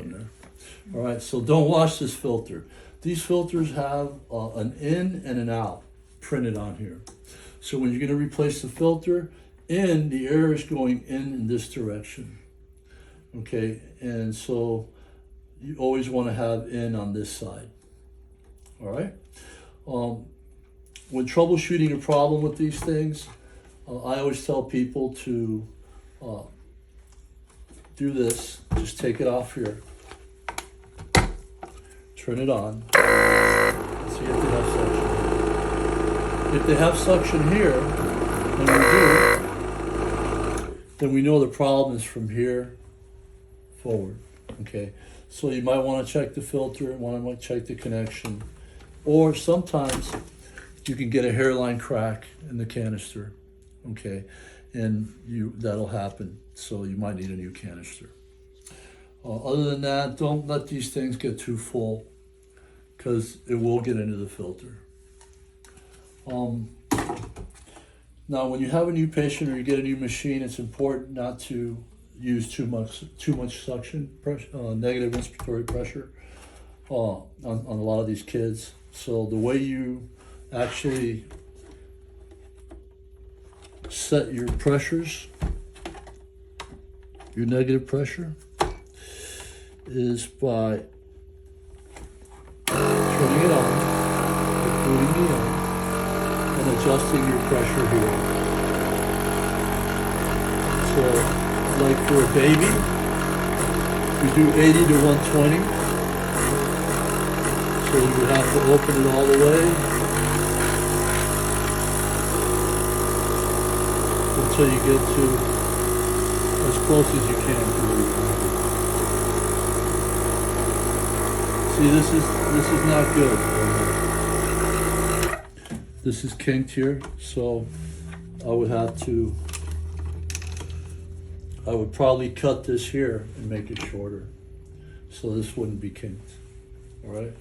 in there. All right, so don't wash this filter. These filters have an in and an out printed on here. So when you're going to replace the filter, the air is going in this direction. Okay, and so you always want to have in on this side. All right. When troubleshooting a problem with these things, I always tell people to do this. Just take it off here. Turn it on. See if they have suction. If they have suction here, and we do, then we know the problem is from here forward. Okay, so you might want to check the filter, want to check the connection, or sometimes you can get a hairline crack in the canister. Okay, and that'll happen. So you might need a new canister. Other than that, don't let these things get too full, because it will get into the filter. Now, when you have a new patient or you get a new machine, it's important not to use too much suction pressure, negative inspiratory pressure on a lot of these kids. So the way you actually set your pressures, your negative pressure, is by turning it on, including the on, and adjusting your pressure here. So, like for a baby, we do 80 to 120. So you have to open it all the way until you get to as close as you can to where you want to be. See, this is not good. This is kinked here, so I would probably cut this here and make it shorter, so this wouldn't be kinked. All right.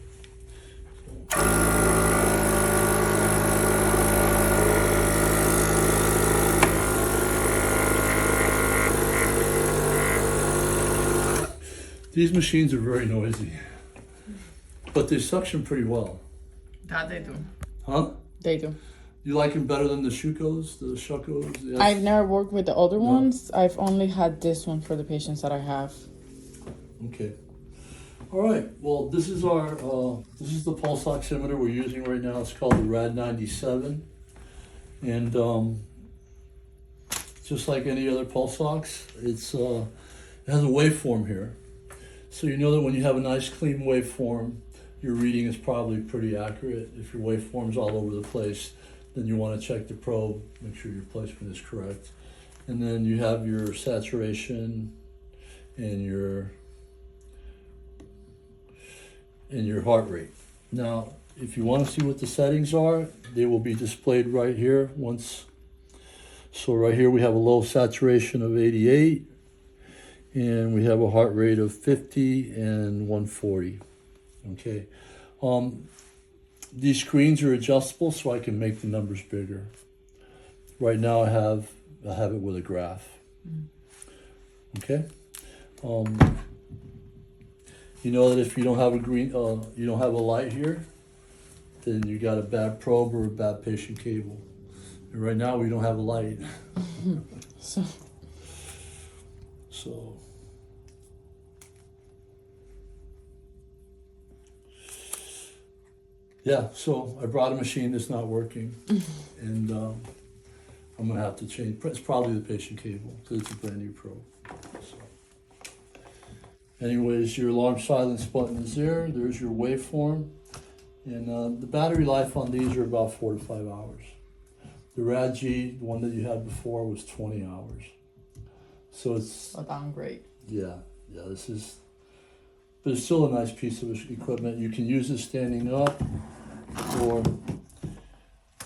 These machines are very noisy, but they suction pretty well. That they do. Huh? They do. You like them better than the Shucos, the Shucos? Yes. I've never worked with the other ones. I've only had this one for the patients that I have. Okay. All right. Well, this is the pulse oximeter we're using right now. It's called the Rad 97, and just like any other pulse ox, it has a waveform here, so you know that when you have a nice clean waveform, your reading is probably pretty accurate. If your waveform's all over the place, then you want to check the probe, make sure your placement is correct, and then you have your saturation and your heart rate. Now, if you want to see what the settings are, they will be displayed right here once. So right here we have a low saturation of 88, and we have a heart rate of 50 and 140. Okay. These screens are adjustable, so I can make the numbers bigger. Right now I have it with a graph. Okay. You know that if you don't have you don't have a light here, then you got a bad probe or a bad patient cable. And right now we don't have a light. So. Yeah, so I brought a machine that's not working, and I'm gonna have to change. It's probably the patient cable because it's a brand new probe. So. Anyways, your alarm silence button is there. There's your waveform, and the battery life on these are about 4 to 5 hours. The Rad-G, the one that you had before, was 20 hours. So it's a downgrade. Yeah. This is, but it's still a nice piece of equipment. You can use it standing up, or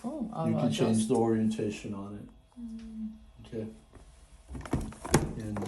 you can change the orientation on it. Okay. And